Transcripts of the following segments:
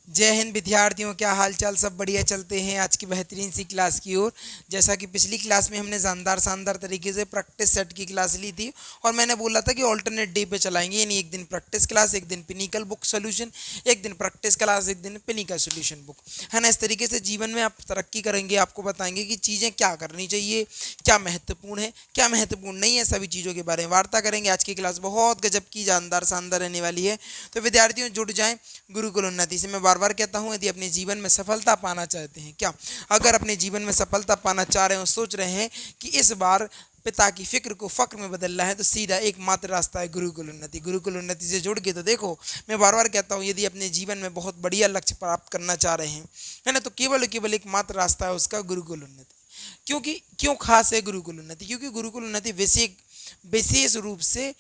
जय हिंद विद्यार्थियों, क्या हाल चाल। सब बढ़िया चलते हैं आज की बेहतरीन सी क्लास की ओर। जैसा कि पिछली क्लास में हमने शानदार तरीके से प्रैक्टिस सेट की क्लास ली थी और मैंने बोला था कि ऑल्टरनेट डे पे चलाएंगे, यानी एक दिन प्रैक्टिस क्लास, एक दिन पिनिकल बुक सोल्यूशन, एक दिन प्रैक्टिस क्लास, एक दिन पिनिकल सोल्यूशन बुक, है ना। इस तरीके से जीवन में आप तरक्की करेंगे, आपको बताएंगे कि चीज़ें क्या करनी चाहिए, क्या महत्वपूर्ण है, क्या महत्वपूर्ण नहीं है, सभी चीज़ों के बारे में वार्ता करेंगे। आज की क्लास बहुत गजब की शानदार रहने वाली है। तो विद्यार्थियों जुड़ जाएं गुरुकुल उन्नति से। मैं बार बार कहता हूं, यदि अपने जीवन में सफलता पाना चाहते हैं, क्या अगर अपने जीवन में सफलता पाना चाह रहे हो, सोच रहे हैं कि इस बार पिता की फिक्र को फक्र में बदलना है, तो सीधा एकमात्र रास्ता है गुरुकुल उन्नति। गुरुकुल उन्नति से जुड़ के तो देखो, मैं बार बार कहता हूँ, यदि अपने जीवन में बहुत बढ़िया लक्ष्य प्राप्त करना चाह रहे हैं, है ना, तो केवल केवल एकमात्र रास्ता है उसका गुरुकुल उन्नति। क्योंकि क्यों खास है गुरुकुल उन्नति? क्योंकि गुरुकुल उन्नति विशेष रूप से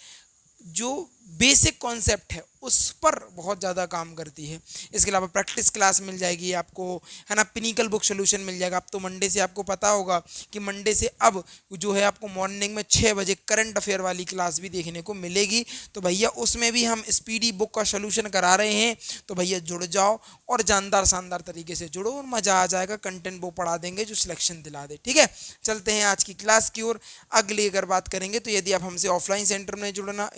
जो बेसिक कॉन्सेप्ट है उस पर बहुत ज़्यादा काम करती है। इसके अलावा प्रैक्टिस क्लास मिल जाएगी आपको, है ना, पिनिकल बुक सोल्यूशन मिल जाएगा। अब तो मंडे से आपको पता होगा कि मंडे से अब जो है आपको मॉर्निंग में 6 बजे करंट अफेयर वाली क्लास भी देखने को मिलेगी। तो भैया उसमें भी हम स्पीडी बुक का सोल्यूशन करा रहे हैं, तो भैया जुड़ जाओ और शानदार तरीके से जुड़ो और मज़ा आ जाएगा। कंटेंट वो पढ़ा देंगे जो सिलेक्शन दिला दे। ठीक है, चलते हैं आज की क्लास की ओर। अगली अगर बात करेंगे तो यदि आप हमसे ऑफलाइन सेंटर में जुड़ना,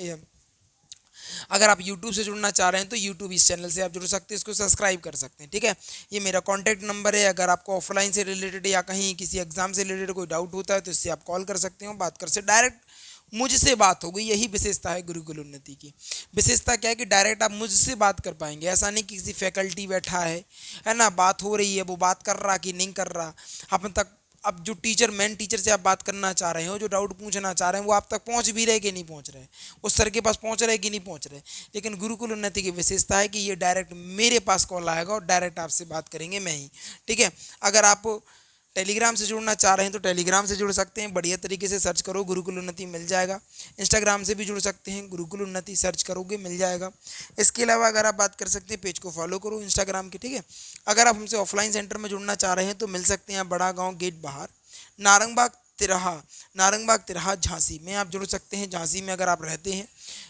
अगर आप YouTube से जुड़ना चाह रहे हैं तो YouTube इस चैनल से आप जुड़ सकते हैं, इसको सब्सक्राइब कर सकते हैं। ठीक है, ये मेरा कॉन्टैक्ट नंबर है। अगर आपको ऑफलाइन से रिलेटेड या कहीं किसी एग्जाम से रिलेटेड कोई डाउट होता है तो इससे आप कॉल कर सकते हो, बात कर सकते, डायरेक्ट मुझसे बात होगी। यही विशेषता है गुरुकुल उन्नति की। विशेषता क्या है कि डायरेक्ट आप मुझसे बात कर पाएंगे। ऐसा नहीं कि किसी फैकल्टी बैठा है ना, बात हो रही है, वो बात कर रहा कि नहीं कर रहा, अपन तक अब जो टीचर मेन टीचर से आप बात करना चाह रहे हो, जो डाउट पूछना चाह रहे हैं, वो आप तक पहुंच भी रहे कि नहीं पहुंच रहे, उस सर के पास पहुंच रहे कि नहीं पहुंच रहे। लेकिन गुरुकुल उन्नति की विशेषता है कि ये डायरेक्ट मेरे पास कॉल आएगा और डायरेक्ट आपसे बात करेंगे मैं ही। ठीक है, अगर आप टेलीग्राम से जुड़ना चाह रहे हैं तो टेलीग्राम से जुड़ सकते हैं, बढ़िया तरीके से सर्च करो गुरुकुल उन्नति मिल जाएगा। इंस्टाग्राम से भी जुड़ सकते हैं, गुरुकुल उन्नति सर्च करोगे मिल जाएगा। इसके अलावा अगर आप बात कर सकते हैं, पेज को फॉलो करो इंस्टाग्राम के। ठीक है, अगर आप हमसे ऑफलाइन सेंटर में जुड़ना चाह रहे हैं तो मिल सकते हैं बड़ा गाँव गेट बाहर, नारंगबाग तिराहा, नारंगबाग तिराहा झांसी में आप जुड़ सकते हैं। झांसी में अगर आप रहते हैं,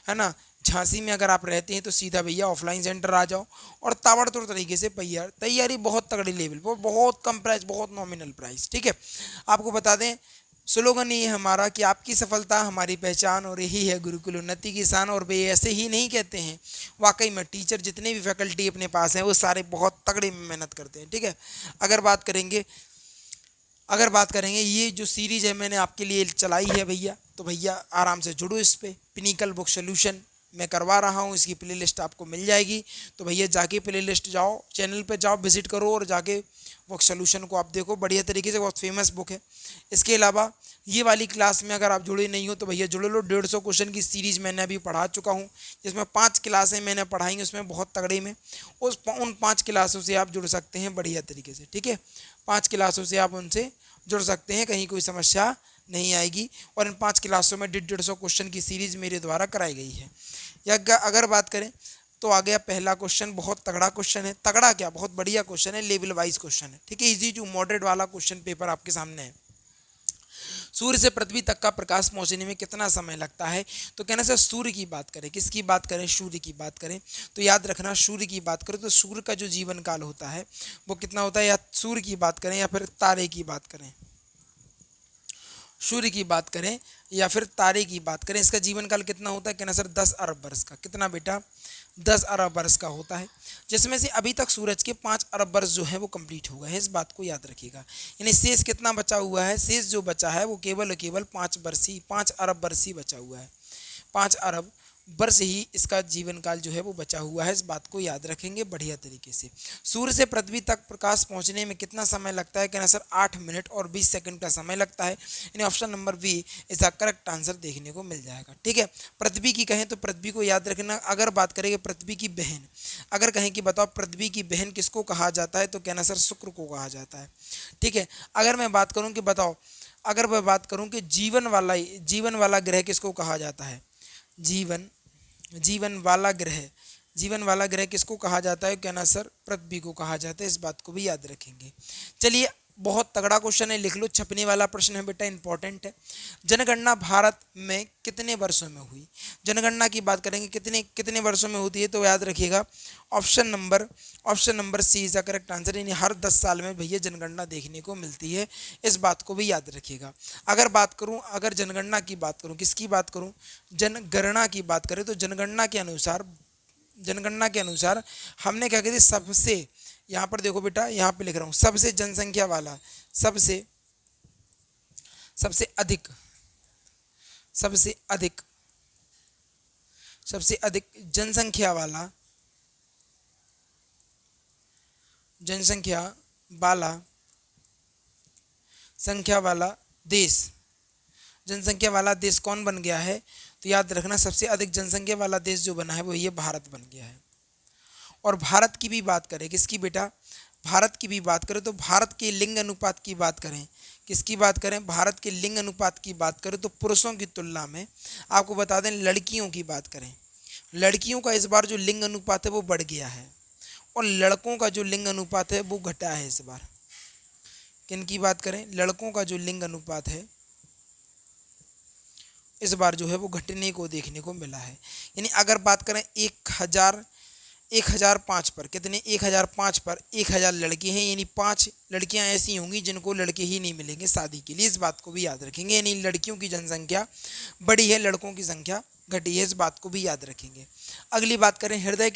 है ना, झांसी में अगर आप रहते हैं तो सीधा भैया ऑफलाइन सेंटर आ जाओ और ताबड़तोड़ तरीके से तैयारी बहुत तगड़ी लेवल पर, बहुत कम प्राइस, बहुत नॉमिनल प्राइस। ठीक है, आपको बता दें स्लोगन ये है हमारा कि आपकी सफलता हमारी पहचान, और यही है गुरुकुल उन्नति की शान। और वे ऐसे ही नहीं कहते हैं, वाकई में टीचर जितने भी फैकल्टी अपने पास हैं वो सारे बहुत तगड़ी मेहनत करते हैं। ठीक है, अगर बात करेंगे अगर बात करेंगे ये जो सीरीज है मैंने आपके लिए चलाई है भैया, तो भैया आराम से जुड़ो इस पे। पिनिकल बुक सोल्यूशन मैं करवा रहा हूँ, इसकी प्लेलिस्ट आपको मिल जाएगी। तो भैया जाके प्लेलिस्ट जाओ, चैनल पे जाओ, विजिट करो और जाके बुक सोल्यूशन को आप देखो, बढ़िया तरीके से, बहुत फेमस बुक है। इसके अलावा ये वाली क्लास में अगर आप जुड़े नहीं हो तो भैया जुड़ लो। 150 क्वेश्चन की सीरीज मैंने अभी पढ़ा चुका हूँ, जिसमें 5 क्लासें मैंने पढ़ाई हैं, उसमें बहुत तगड़े में उन 5 क्लासों से आप जुड़ सकते हैं बढ़िया तरीके से। ठीक है, 5 क्लासों से आप उनसे जुड़ सकते हैं, कहीं कोई समस्या नहीं आएगी। और इन 5 क्लासों में 150 क्वेश्चन की सीरीज मेरे द्वारा कराई गई है। या अगर बात करें तो आ गया पहला क्वेश्चन, बहुत तगड़ा क्वेश्चन है, तगड़ा क्या, बहुत बढ़िया क्वेश्चन है, लेवल वाइज क्वेश्चन है। ठीक है, इजी टू मॉडरेट वाला क्वेश्चन पेपर आपके सामने है। सूर्य से पृथ्वी तक का प्रकाश पहुंचने में कितना समय लगता है? तो कहना सर सूर्य की बात करें, किसकी बात करें, सूर्य की बात करें, तो याद रखना सूर्य की बात करें तो सूर्य का जो जीवन काल होता है वो कितना होता है। या सूर्य की बात करें या फिर तारे की बात करें, सूर्य की बात करें या फिर तारे की बात करें, इसका जीवन काल कितना होता है? कहना सर 10 अरब वर्ष का। कितना बेटा? 10 अरब वर्ष का होता है, जिसमें से अभी तक सूरज के 5 अरब वर्ष जो है वो कंप्लीट हो गए हैं, इस बात को याद रखिएगा। यानी शेष कितना बचा हुआ है? शेष जो बचा है वो केवल और केवल 5 अरब वर्ष ही बचा हुआ है। 5 अरब वर्ष ही इसका जीवन काल जो है वो बचा हुआ है, इस बात को याद रखेंगे बढ़िया तरीके से। सूर्य से पृथ्वी तक प्रकाश पहुंचने में कितना समय लगता है? कहना सर 8 मिनट और 20 सेकंड का समय लगता है। यानी ऑप्शन नंबर बी इसका करेक्ट आंसर देखने को मिल जाएगा। ठीक है, पृथ्वी की कहें तो पृथ्वी को याद रखना। अगर बात करेंगे पृथ्वी की बहन, अगर कहें कि बताओ पृथ्वी की बहन किसको कहा जाता है, तो कहना सर शुक्र को कहा जाता है। ठीक है, अगर मैं बात करूं कि बताओ, अगर मैं बात करूं कि जीवन वाला ग्रह किसको कहा जाता है? जीवन जीवन वाला ग्रह, जीवन वाला ग्रह किसको कहा जाता है? कहना सर पृथ्वी को कहा जाता है, इस बात को भी याद रखेंगे। चलिए बहुत तगड़ा क्वेश्चन है, लिख लो, छपने वाला प्रश्न है बेटा, इंपॉर्टेंट है। जनगणना भारत में कितने वर्षों में हुई? जनगणना की बात करेंगे कितने कितने वर्षों में होती है, तो याद रखिएगा option number C is the correct answer, यानी हर 10 साल में भैया जनगणना देखने को मिलती है, इस बात को भी याद रखिएगा। अगर जनगणना की बात करूं, किसकी बात करूं, जनगणना की बात करें, तो जनगणना के अनुसार हमने क्या कहते, सबसे, यहाँ पर देखो बेटा, यहाँ पे लिख रहा हूँ, सबसे जनसंख्या वाला, सबसे सबसे अधिक सबसे अधिक सबसे अधिक जनसंख्या वाला संख्या वाला देश जनसंख्या वाला देश कौन बन गया है? तो याद रखना, सबसे अधिक जनसंख्या वाला देश जो बना है वो ये भारत बन गया है। और भारत की भी बात करें, किसकी बेटा, भारत की भी बात करें, तो भारत के लिंग अनुपात की बात करें, किसकी बात करें, भारत के लिंग अनुपात की बात करें, तो पुरुषों की तुलना में आपको बता दें, लड़कियों की बात करें, लड़कियों का इस बार जो लिंग अनुपात है वो बढ़ गया है, और लड़कों का जो लिंग अनुपात है वो घटा है इस बार। किन की बात करें, लड़कों का जो लिंग अनुपात है इस बार जो है वो घटने को देखने को मिला है। यानी अगर बात करें 1005 पर, कितने, 1005 पर 1000 लड़के हैं, यानी 5 लड़कियां ऐसी होंगी जिनको लड़के ही नहीं मिलेंगे शादी के लिए, इस बात को भी याद रखेंगे। यानी लड़कियों की जनसंख्या बढ़ी है, लड़कों की संख्या घटी है, इस बात को भी याद रखेंगे। अगली बात करें, हृदय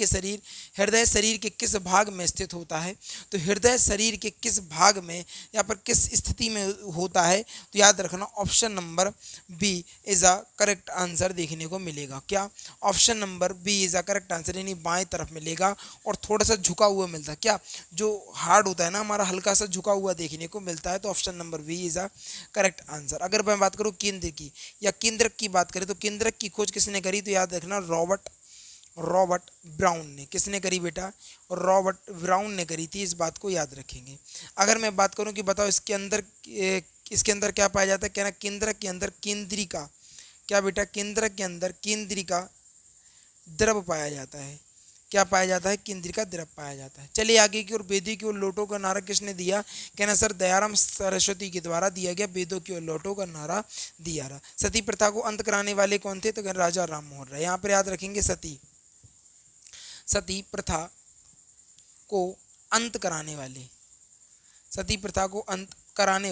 शरीर के किस भाग में स्थित होता है? तो हृदय शरीर के किस भाग में या पर किस स्थिति में होता है? तो याद रखना, option number B is a correct answer देखने को मिलेगा। क्या? Option number B is a correct answer, यानी बाएं तरफ मिलेगा और थोड़ा सा झुका हुआ मिलता है। क्या? जो हार्ड होता है ना हमारा, हल्का सा झुका हुआ देखने को मिलता है, तो option number B is a correct answer. अगर मैं बात करूँ केंद्र की या केंद्रक की बात करें, तो केंद्रक की खोज किसने करी? तो याद रखना, रॉबर्ट ब्राउन ने। किसने करी बेटा? रॉबर्ट ब्राउन ने करी थी, इस बात को याद रखेंगे। अगर मैं बात करूं कि बताओ इसके अंदर क्या पाया जाता है, कहना केंद्रक के अंदर केंद्रिका, क्या बेटा? केंद्रक के अंदर केंद्रिका द्रव पाया जाता है। क्या पाया जाता है? केंद्रिका द्रव पाया जाता है। चलिए आगे की ओर, वेदों की ओर लोटो का नारा किसने दिया? कहना सर दयाराम सरस्वती के द्वारा दिया गया, वेदों की ओर लोटो का नारा दिया रहा। सती प्रथा को अंत कराने वाले कौन थे? तो राजा राम मोहन राय। यहाँ पर याद रखेंगे, सती प्रथा को अंत कराने वाले, सती प्रथा को अंत कराने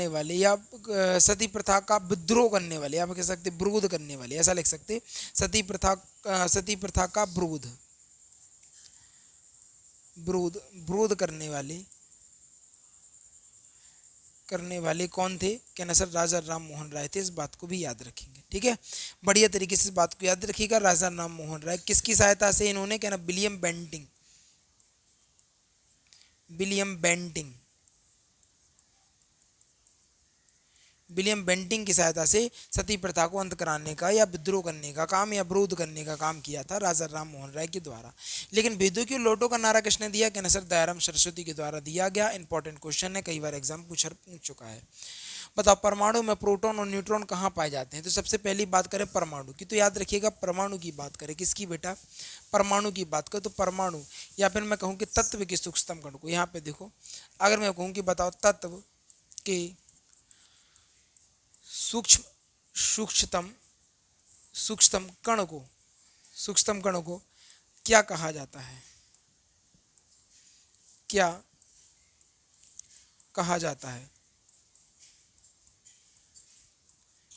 वाले या सती प्रथा का विद्रोह करने वाले, आप कह सकते विरोध करने वाले, ऐसा लिख सकते। सती प्रथा का विरोध करने वाले कौन थे? कहना सर राजा राम मोहन राय थे, इस बात को भी याद रखेंगे। ठीक है, बढ़िया तरीके से इस बात को याद रखिएगा। राजा राम मोहन राय किसकी सहायता से इन्होंने, कहना विलियम बेंटिंग की सहायता से सती प्रथा को अंत कराने का या विद्रोह करने का काम या विरोध करने का काम किया था राजा राम मोहन राय के द्वारा। लेकिन वेदों की लोटो का नारा किसने दिया? कहना सर दयाराम सरस्वती के द्वारा दिया गया। इंपॉर्टेंट क्वेश्चन है, कई बार एग्जाम पूछ चुका है। बताओ, परमाणु में प्रोटॉन और न्यूट्रॉन कहाँ पाए जाते हैं? तो सबसे पहली बात करें परमाणु की, तो याद रखिएगा परमाणु की बात करें, किसकी बेटा? परमाणु की बात करें तो परमाणु, या फिर मैं कहूँ कि तत्व के सूक्ष्मतम कण को, यहाँ पे देखो, अगर मैं कहूँ कि बताओ तत्व के सूक्ष्मतम कण को क्या कहा जाता है? क्या कहा जाता है?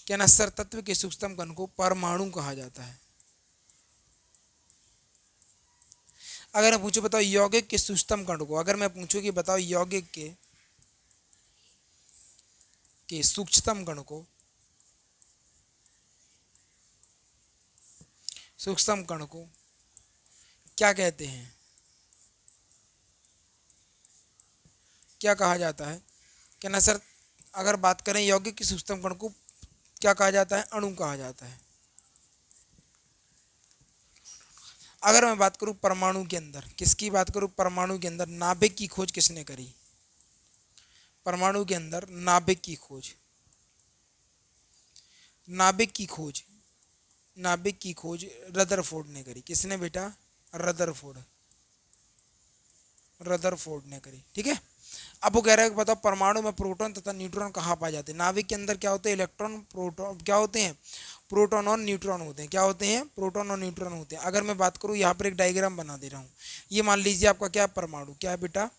क्या ना सर, तत्व के सूक्ष्मतम कण को परमाणु कहा जाता है। अगर मैं पूछूं बताओ यौगिक के सूक्ष्मतम कण को, अगर मैं पूछूं कि बताओ यौगिक के सूक्ष्मतम कण को, क्या कहते हैं, क्या कहा जाता है? क्या ना सर, अगर बात करें यौगिक के सूक्ष्मतम कण को क्या कहा जाता है? अणु कहा जाता है। अगर मैं बात करूं परमाणु के अंदर, किसकी बात करूं? परमाणु के अंदर नाभिक की खोज किसने करी? परमाणु के अंदर नाभिक की खोज रदरफोर्ड ने करी। किसने बेटा? रदरफोर्ड ने करी। ठीक है, अब वो कह रहा है कि बताओ परमाणु में प्रोटॉन तथा न्यूट्रॉन कहाँ पाए जाते हैं। नाभिक के अंदर क्या होते हैं, इलेक्ट्रॉन प्रोटॉन क्या होते हैं, प्रोटॉन और न्यूट्रॉन होते हैं। क्या होते हैं, प्रोटॉन और न्यूट्रॉन होते हैं। अगर मैं बात करूँ, यहाँ पर एक डायग्राम बना दे रहा हूँ, ये मान लीजिए आपका क्या परमाणु, क्या है बेटा,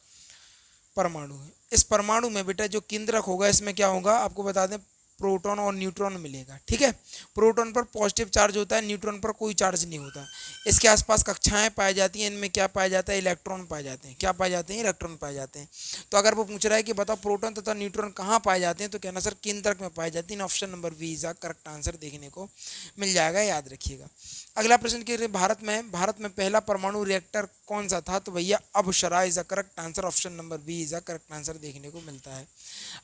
परमाणु है। इस परमाणु में बेटा जो केंद्रक होगा, इसमें क्या होगा आपको बता दें, प्रोटॉन और न्यूट्रॉन मिलेगा। ठीक है, प्रोटॉन पर पॉजिटिव चार्ज होता है, न्यूट्रॉन पर कोई चार्ज नहीं होता। इसके आसपास कक्षाएं पाई जाती हैं, इनमें क्या पाया जाता है, इलेक्ट्रॉन पाए जाते हैं। क्या पाए जाते हैं, इलेक्ट्रॉन पाए जाते हैं। तो अगर वो पूछ रहा है कि बताओ प्रोटॉन तथा न्यूट्रॉन कहाँ पाए जाते हैं, तो कहना सर केंद्रक में पाए जाती हैं। Option number B is correct answer देखने को मिल जाएगा, याद रखिएगा। अगला प्रश्न के भारत में पहला परमाणु रिएक्टर कौन सा था, तो भैया अबशरा is correct answer. Option number B is correct answer देखने को मिलता है।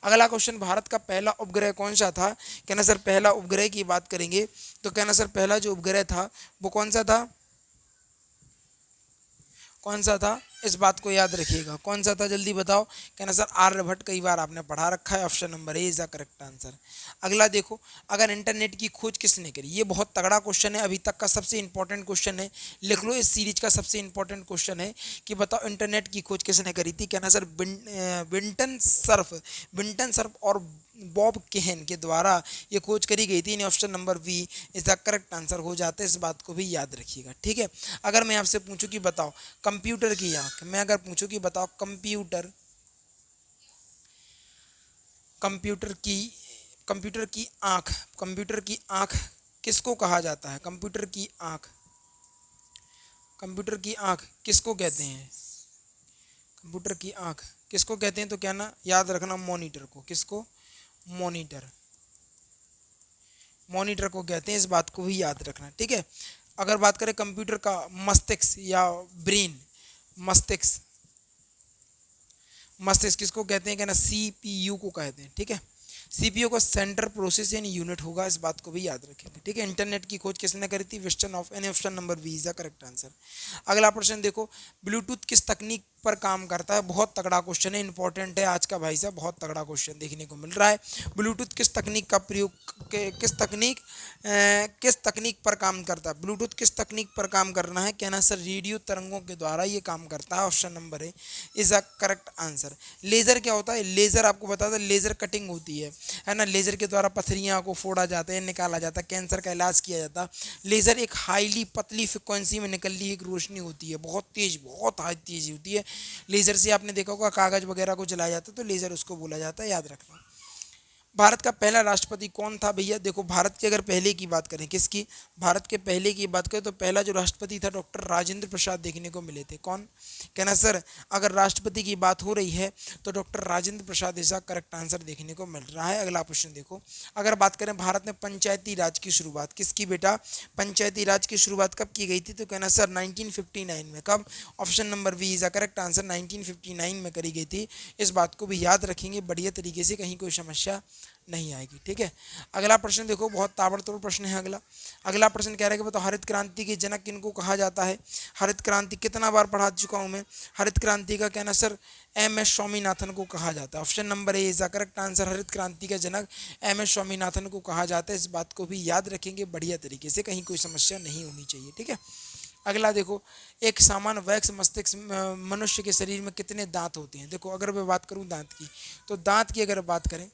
अगला क्वेश्चन, भारत का पहला उपग्रह कौन सा था। कहना सर पहला उपग्रह की बात करेंगे तो कहना सर पहला जो उपग्रह था वो कौन सा था, कौन सा था, इस बात को याद रखिएगा। कौन सा था जल्दी बताओ। कहना सर आर्यभट्ट, कई बार आपने पढ़ा रखा है। Option number A is the correct answer. अगला देखो, अगर इंटरनेट की खोज किसने करी। ये बहुत तगड़ा क्वेश्चन है, अभी तक का सबसे इंपॉर्टेंट क्वेश्चन है। लिख लो, इस सीरीज का सबसे इंपॉर्टेंट क्वेश्चन है कि बताओ इंटरनेट की खोज किसने करी थी। कहना सर विंटन सर्फ और बॉब केहन के द्वारा ये खोज करी गई थी। Option number B is the correct answer हो जाता है, इस बात को भी याद रखिएगा। ठीक है, अगर मैं आपसे पूछूं कि बताओ कंप्यूटर की आंख, मैं अगर पूछूं कि बताओ कंप्यूटर की आंख किसको कहा जाता है। कंप्यूटर की आंख किसको कहते हैं, कंप्यूटर की आंख किसको कहते हैं, तो क्या ना याद रखना मॉनिटर को। किसको, मॉनिटर को कहते हैं, इस बात को भी याद रखना। ठीक है, अगर बात करें कंप्यूटर का मस्तिष्क या ब्रेन, मस्तिष्क किसको कहते हैं, कहना सीपीयू को कहते हैं। ठीक है, सीपीयू का सेंटर प्रोसेसिंग यूनिट होगा, इस बात को भी याद रखेंगे। ठीक है, इंटरनेट की खोज किसने करी थी, विस्टन ऑफ एन। Option number B is the correct answer. अगला प्रश्न देखो, ब्लूटूथ किस तकनीक पर काम करता है। बहुत तगड़ा क्वेश्चन है, इंपॉर्टेंट है आज का भाई साहब, बहुत तगड़ा क्वेश्चन देखने को मिल रहा है। ब्लूटूथ किस तकनीक का प्रयोग किस तकनीक पर काम करता है। ब्लूटूथ किस तकनीक पर काम करना है, कहना सर रेडियो तरंगों के द्वारा ये काम करता है। Option number A is a correct answer. Laser क्या होता है, लेजर आपको बता दें, लेजर कटिंग होती है ना, लेजर के द्वारा पथरियाँ को फोड़ा जाता है, निकाला जाता है, कैंसर का इलाज किया जाता है। लेजर एक हाईली पतली फ्रिक्वेंसी में निकल रही एक रोशनी होती है, बहुत तेज, बहुत हाई तेज होती है। लेजर से आपने देखा होगा कागज वगैरह को जलाया जाता है, तो लेजर उसको बोला जाता है, याद रखना। भारत का पहला राष्ट्रपति कौन था भैया। देखो, भारत के अगर पहले की बात करें, किसकी, भारत के पहले की बात करें तो पहला जो राष्ट्रपति था डॉक्टर राजेंद्र प्रसाद देखने को मिले थे। कौन, कहना सर अगर राष्ट्रपति की बात हो रही है तो डॉक्टर राजेंद्र प्रसाद इसका करेक्ट आंसर देखने को मिल रहा है। अगला प्रश्न देखो, अगर बात करें भारत में पंचायती राज की शुरुआत किसकी बेटा, पंचायती राज की शुरुआत कब की गई थी, तो कहना सर 1959 में। कब, option number B is the correct answer, 1959 में करी गई थी। इस बात को भी याद रखेंगे बढ़िया तरीके से, कहीं कोई समस्या नहीं आएगी। ठीक है, अगला प्रश्न देखो, बहुत ताबड़तोड़ प्रश्न है। अगला प्रश्न कह रहा है कि बताओ हरित क्रांति के जनक किनको कहा जाता है। हरित क्रांति कितना बार पढ़ा चुका हूं मैं, हरित क्रांति का कहना सर एम.एस. स्वामीनाथन को कहा जाता है। Option number A is the correct answer, हरित क्रांति का जनक एम.एस. स्वामीनाथन को कहा जाता है। इस बात को भी याद रखेंगे बढ़िया तरीके से, कहीं कोई समस्या नहीं होनी चाहिए। ठीक है, अगला देखो, एक सामान्य वयस्क मस्तिष्क मनुष्य के शरीर में कितने दांत होते हैं। देखो, अगर मैं बात करूं दांत की, तो दांत की अगर बात करें,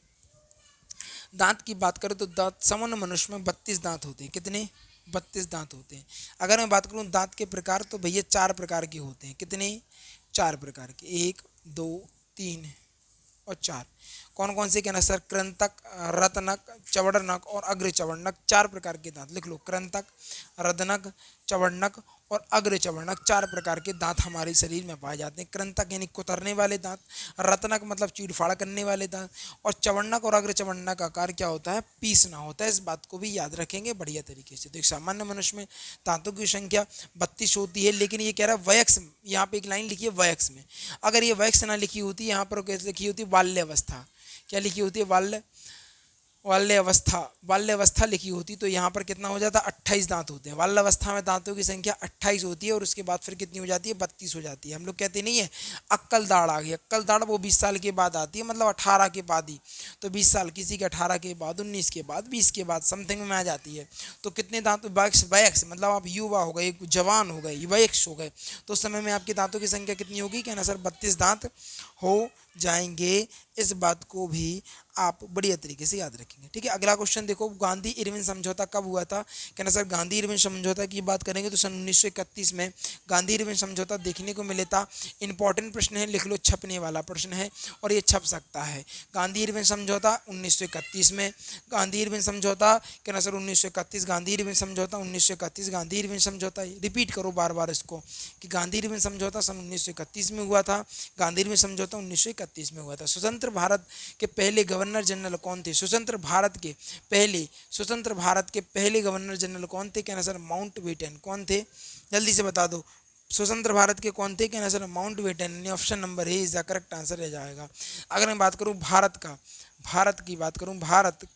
दांत की बात करें तो दांत सामान्य मनुष्य में 32 दांत होते हैं। कितने, 32 दांत होते हैं। अगर मैं बात करूं दांत के प्रकार, तो भैया 4 प्रकार के होते हैं। कितने, 4 प्रकार के, 1 2 3 और 4। कौन कौन से, कहना सर कृंतक, रत्नक, चवड़नक और अग्र चवड़नक, 4 प्रकार के दांत लिख लो। कृंतक, रत्नक, चवड़नक और अग्र चवड़नक, 4 प्रकार के दांत हमारे शरीर में पाए जाते हैं। कृंतक यानी कुतरने वाले दांत, रत्नक मतलब चीड़फाड़ करने वाले दांत, और चवड़नक और अग्र चवड़नक का आकार क्या होता है, पीसना होता है। इस बात को भी याद रखेंगे बढ़िया तरीके से। तो एक सामान्य मनुष्य में दांतों की संख्या 32 होती है, लेकिन ये कह रहा है वयस्क, यहाँ पे एक लाइन लिखी है वयस्क में। अगर ये वयस्क ना लिखी होती, यहाँ पर कैसे लिखी होती, बाल्यावस्था। क्या लिखी होती है, बाल्यावस्था, बाल्यावस्था लिखी होती तो यहाँ पर कितना हो जाता, 28 दांत होते हैं। बाल्यावस्था में दांतों की संख्या 28 होती है और उसके बाद फिर कितनी हो जाती है, 32 हो जाती है। हम लोग कहते नहीं है अक्कल दाढ़ आ गई, अक्कल दाढ़ वो 20 साल के बाद आती है, मतलब 18 के बाद ही। तो 20 साल, किसी के 18 के बाद, 19 के बाद, 20 के बाद समथिंग में आ जाती है। तो कितने दांत, वयस्क मतलब आप युवा हो गए, जवान हो गए, वयस्क हो गए, तो उस समय में आपके दांतों की संख्या कितनी होगी, कहना सर 32 दांत हो जाएंगे। इस बात को भी आप बढ़िया तरीके से याद रखेंगे। ठीक है, अगला क्वेश्चन देखो, गांधी इरविन समझौता कब हुआ था। कहना सर गांधी इरविन समझौता की बात करेंगे तो सन 1931 में गांधी इरविन समझौता देखने को मिले था। इंपॉर्टेंट प्रश्न है, लिख लो, छपने वाला प्रश्न है और ये छप सकता है। गांधी इरविन समझौता 1931 में, गांधी इरविन समझौता, कहना सर 1931, गांधी इरविन समझौता 1931, गांधी इरविन समझौता, रिपीट करो बार बार इसको कि गांधी इरविन समझौता सन 1931 में हुआ था, गांधी इरविन समझौता 1931 में हुआ था। स्वतंत्र भारत के पहले गवर्नर जनरल कौन थे, स्वतंत्र भारत के पहले गवर्नर जनरल कौन थे, कहना सर माउंटबेटन। कौन थे, जल्दी से बता दो, स्वतंत्र भारत के कौन थे, कहना sir Mountbatten. Option number A is the correct answer रह जाएगा। अगर मैं बात करूं भारत की बात करूं, भारत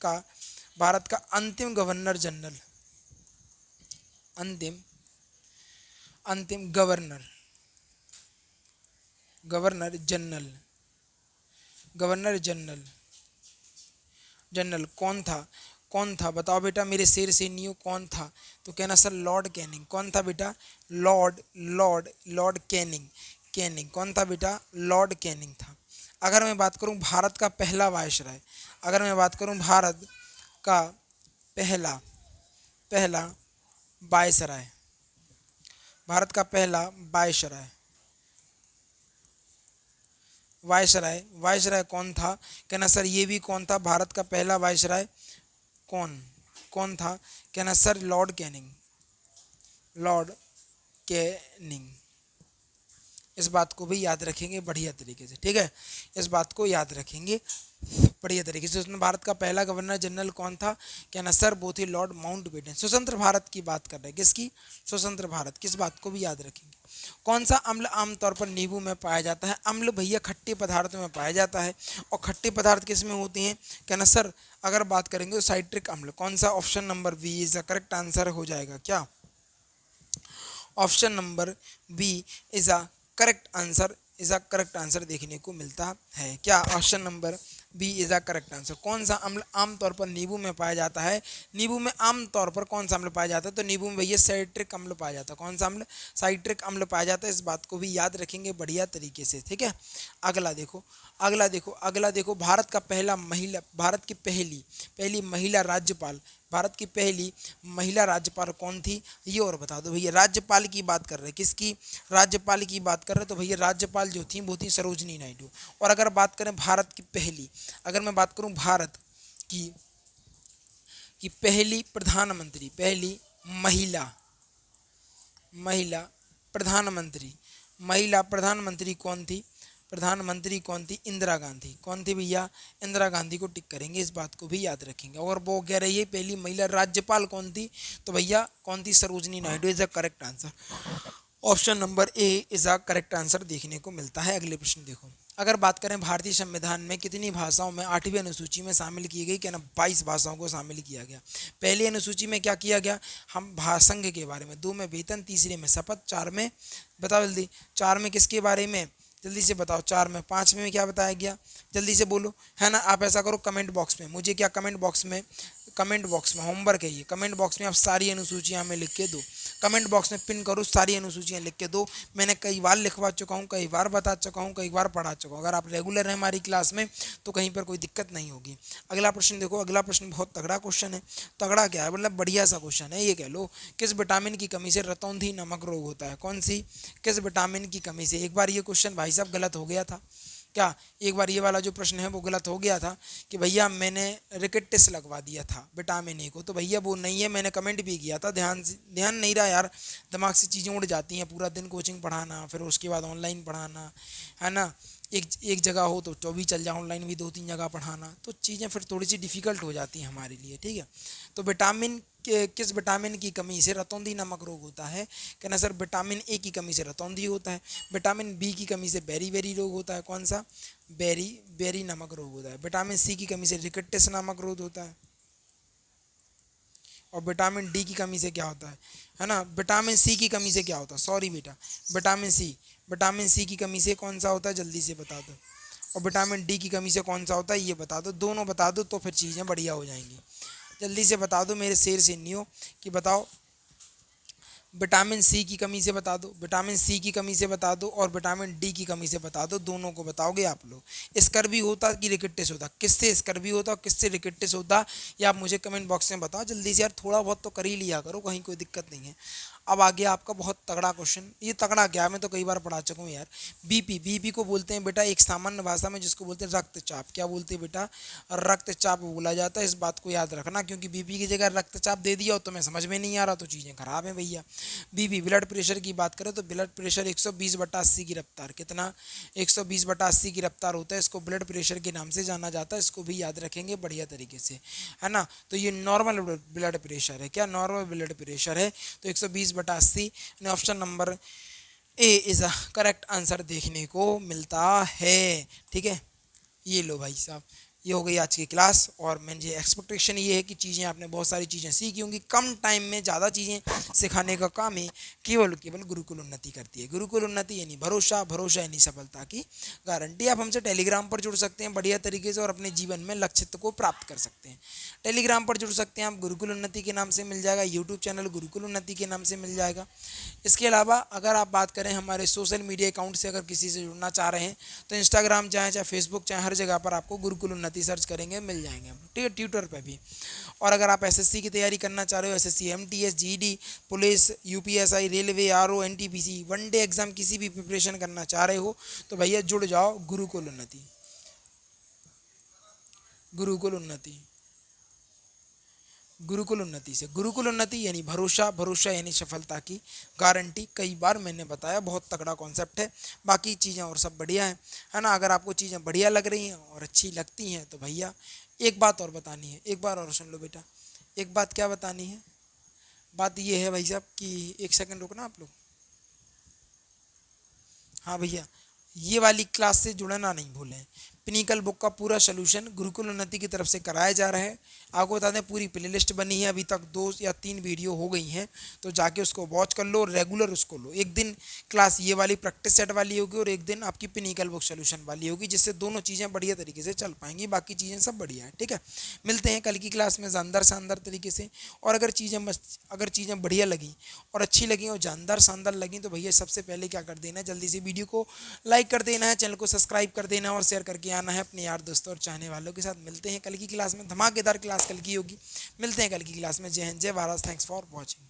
का अंतिम गवर्नर जनरल, अंतिम गवर्नर जनरल कौन था बताओ बेटा, मेरे शेर से नियो कौन था। तो कहना सर लॉर्ड कैनिंग। कौन था बेटा, लॉर्ड कैनिंग कौन था बेटा, लॉर्ड कैनिंग था। अगर मैं बात करूं भारत का पहला वायसराय, अगर मैं बात करूं भारत का पहला वायसराय, भारत का पहला वायसराय कौन था, कहना सर ये भी कौन था, भारत का पहला वायसराय कौन था, कहना सर लॉर्ड कैनिंग। इस बात को भी याद रखेंगे बढ़िया तरीके से। ठीक है, इस बात को याद रखेंगे बढ़िया तरीके से। उसमें भारत का पहला गवर्नर जनरल कौन था, कहना सर वो थे लॉर्ड माउंटबेटन। स्वतंत्र भारत की बात कर रहे हैं, किसकी, स्वतंत्र भारत। किस बात को भी याद रखेंगे। कौन सा अम्ल आमतौर पर नींबू में पाया जाता है, अम्ल भैया खट्टे पदार्थों में पाया जाता है। और खट्टे पदार्थ किस में होते हैं, कहना सर अगर बात करेंगे तो साइट्रिक अम्ल। कौन सा, option number B is the correct answer हो जाएगा। क्या, option number B is a correct answer देखने को मिलता है। क्या, option number B is a correct answer. कौन सा अम्ल आमतौर पर नींबू में पाया जाता है, नींबू में आमतौर पर कौन सा अम्ल पाया जाता है, तो नींबू में भैया साइट्रिक अम्ल पाया जाता है। कौन सा अम्ल, साइट्रिक अम्ल पाया जाता है। इस बात को भी याद रखेंगे बढ़िया तरीके से। ठीक है, अगला देखो, भारत की पहली महिला राज्यपाल, भारत की पहली महिला राज्यपाल कौन थी, ये और बता दो भैया। राज्यपाल की बात कर रहे हैं, किसकी, राज्यपाल की बात कर रहे हैं, तो भैया राज्यपाल जो थी वो थी सरोजनी नायडू। और अगर बात करें भारत की पहली, अगर मैं बात करूं भारत की पहली प्रधानमंत्री, पहली महिला प्रधानमंत्री कौन थी, इंदिरा गांधी। कौन थी भैया, इंदिरा गांधी को टिक करेंगे। इस बात को भी याद रखेंगे। और वो कह रही है पहली महिला राज्यपाल कौन थी, तो भैया कौन थी, Sarojini Naidu is the correct answer. Option number A is the correct answer देखने को मिलता है। अगले प्रश्न देखो, अगर बात करें भारतीय संविधान में कितनी भाषाओं में 8वीं अनुसूची में शामिल की गई, क्या ना 22 भाषाओं को शामिल किया गया। पहली अनुसूची में क्या किया गया, हम भाषांग के बारे में, 2 में वेतन, तीसरे में शपथ, 4 में बताओ जल्दी, 4 में किसके बारे में, जल्दी से बताओ, 4 में, 5 में क्या बताया गया, जल्दी से बोलो, है ना। आप ऐसा करो कमेंट बॉक्स में मुझे, क्या कमेंट बॉक्स में होमवर्क है ये, कमेंट बॉक्स में आप सारी अनुसूचियाँ में लिख के दो, कमेंट बॉक्स में पिन करो, सारी अनुसूचियाँ लिख के दो। मैंने कई बार लिखवा चुका हूँ, कई बार बता चुका हूँ, कई बार पढ़ा चुका हूँ। अगर आप रेगुलर हैं हमारी क्लास में तो कहीं पर कोई दिक्कत नहीं होगी। अगला प्रश्न देखो, अगला प्रश्न बहुत तगड़ा क्वेश्चन है। तगड़ा क्या है, मतलब बढ़िया सा क्वेश्चन है। ये कह लो, किस विटामिन की कमी से रतौंधी नमक रोग होता है। कौन सी, किस विटामिन की कमी से। एक बार ये क्वेश्चन भाई साहब गलत हो गया था। क्या, एक बार ये वाला जो प्रश्न है वो गलत हो गया था कि भैया मैंने रिकेटिस लगवा दिया था विटामिन ए को, तो भैया वो नहीं है। मैंने कमेंट भी किया था, ध्यान नहीं रहा यार, दिमाग से चीज़ें उड़ जाती हैं। पूरा दिन कोचिंग पढ़ाना, फिर उसके बाद ऑनलाइन पढ़ाना, है ना, एक एक जगह हो तो भी चल जाए, ऑनलाइन भी 2-3 जगह पढ़ाना, तो चीज़ें फिर थोड़ी सी डिफ़िकल्ट हो जाती हैं हमारे लिए, ठीक है। तो विटामिन किस विटामिन की कमी से रतौंधी नमक रोग होता है? कहना सर विटामिन ए की कमी से रतौंधी होता है, विटामिन बी की कमी से बेरी बेरी रोग होता है, कौन सा? बेरी बेरी नमक रोग होता है। विटामिन सी की कमी से रिकेट्स नमक रोग होता है, और विटामिन डी की कमी से क्या होता है ना? विटामिन सी की कमी से क्या होता है? सॉरी बेटा, विटामिन सी की कमी से कौन सा होता है, जल्दी से बता दो। और विटामिन डी की कमी से कौन सा होता है, ये बता दो, दोनों बता दो तो फिर चीज़ें बढ़िया हो जाएंगी। जल्दी से बता दो, मेरे शेर से नहीं हो कि बताओ। विटामिन सी की कमी से बता दो, विटामिन सी की कमी से बता दो, और विटामिन डी की कमी से बता दो, दोनों को बताओगे आप लोग। स्कर्वी होता कि रिकेट्स होता? किससे स्कर्वी होता और किससे रिकेट्स होता, ये आप मुझे कमेंट बॉक्स में बताओ जल्दी से यार, थोड़ा बहुत तो कर ही लिया करो, कहीं कोई दिक्कत नहीं है। अब आ गया आपका बहुत तगड़ा क्वेश्चन, ये तगड़ा क्या, मैं तो कई बार पढ़ा चुका हूँ यार। बीपी को बोलते हैं बेटा एक सामान्य भाषा में जिसको बोलते हैं रक्तचाप। क्या बोलते हैं बेटा? रक्तचाप बोला जाता है, इस बात को याद रखना, क्योंकि बीपी की जगह रक्तचाप दे दिया हो तो मैं समझ में नहीं आ रहा तो चीज़ें खराब हैं भैया। बीपी ब्लड प्रेशर की बात करें तो ब्लड प्रेशर 120/80 की रफ्तार, कितना? 120/80 की रफ्तार होता है, इसको ब्लड प्रेशर के नाम से जाना जाता है, इसको भी याद रखेंगे बढ़िया तरीके से, है ना। तो ये नॉर्मल ब्लड प्रेशर है, क्या नॉर्मल ब्लड प्रेशर है? तो 120/80, option number A is a correct answer देखने को मिलता है, ठीक है। ये लो भाई साहब, ये हो गई आज की क्लास, और मेरी एक्सपेक्टेशन ये है कि चीज़ें आपने बहुत सारी चीज़ें सीखी होंगी। कम टाइम में ज़्यादा चीज़ें सिखाने का काम ही केवल केवल गुरुकुल उन्नति करती है। गुरुकुल उन्नति यानी भरोसा, भरोसा यानी सफलता की गारंटी। आप हमसे टेलीग्राम पर जुड़ सकते हैं बढ़िया तरीके से और अपने जीवन में लक्ष्य को प्राप्त कर सकते हैं। टेलीग्राम पर जुड़ सकते हैं आप, गुरुकुल उन्नति के नाम से मिल जाएगा, यूट्यूब चैनल गुरुकुल उन्नति के नाम से मिल जाएगा। इसके अलावा अगर आप बात करें हमारे सोशल मीडिया अकाउंट से, अगर किसी से जुड़ना चाह रहे हैं तो इंस्टाग्राम चाहे फेसबुक चाहे हर जगह पर आपको गुरुकुल उन्नति सर्च करेंगे मिल जाएंगे हम, ठीक है, ट्विटर पे भी। और अगर आप एसएससी की तैयारी करना चाह रहे हो, SSC MTS GD police UPSI railway RO NTPC one day exam किसी भी प्रिपरेशन करना चाह रहे हो तो भैया जुड़ जाओ गुरुकुल उन्नति। गुरुकुल उन्नति, गुरुकुल उन्नति से। गुरुकुल उन्नति यानी भरोसा, भरोसा यानी सफलता की गारंटी। कई बार मैंने बताया, बहुत तगड़ा कॉन्सेप्ट है। बाकी चीज़ें और सब बढ़िया है ना। अगर आपको चीज़ें बढ़िया लग रही हैं और अच्छी लगती हैं तो भैया एक बात और बतानी है, एक बार और सुन लो बेटा। एक बात क्या बतानी है? बात ये है भाई साहब कि एक सेकंड रुकना आप लोग। हाँ भैया, ये वाली क्लास से जुड़ना नहीं भूलें। पिनिकल बुक का पूरा सोल्यूशन गुरुकुल उन्नति की तरफ से कराया जा रहा है। आपको बता दें पूरी प्लेलिस्ट बनी है, अभी तक 2 या 3 वीडियो हो गई हैं, तो जाके उसको वॉच कर लो, रेगुलर उसको लो। एक दिन क्लास ये वाली प्रैक्टिस सेट वाली होगी और एक दिन आपकी पिनिकल बुक सोल्यूशन वाली होगी, जिससे दोनों चीज़ें बढ़िया तरीके से चल पाएंगी। बाकी चीज़ें सब बढ़िया है, ठीक है। मिलते हैं कल की क्लास में जानदार शानदार तरीके से। और अगर चीज़ें बढ़िया लगी और अच्छी लगी और जानदार शानदार लगी तो भैया सबसे पहले क्या कर देना है, जल्दी से वीडियो को लाइक कर देना है, चैनल को सब्सक्राइब कर देना है और शेयर करके आना है अपने यार दोस्तों और चाहने वालों के साथ। मिलते हैं कल की क्लास में, धमाकेदार क्लास कल की होगी। मिलते हैं कल की क्लास में। जय हिंद, जय भारत, थैंक्स फॉर वॉचिंग।